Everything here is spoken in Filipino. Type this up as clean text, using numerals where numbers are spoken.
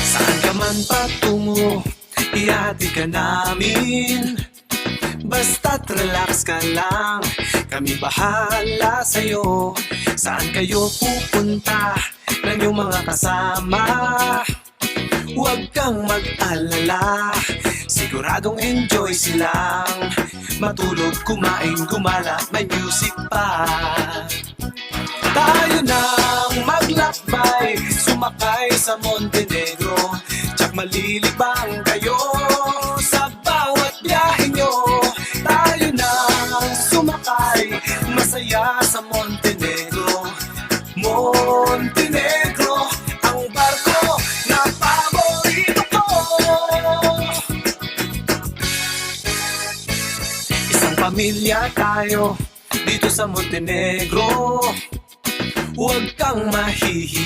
Saan ka man patungo, ihatid ka namin. Basta't relax ka lang, kami bahala sa'yo. Saan kayo pupunta ng iyong mga kasama? Huwag kang mag-alala, siguradong enjoy silang matulog, kumain, gumala, may music pa. Tayo nang maglakbay, sumakay sa Montenegro. Tsak malilibang kayo sa bawat biyahe nyo. Tayo nang sumakay, masaya sa Montenegro. Montenegro, ang barko na paborito ko. Isang pamilya tayo dito sa Montenegro. Huwag kang mahihiya.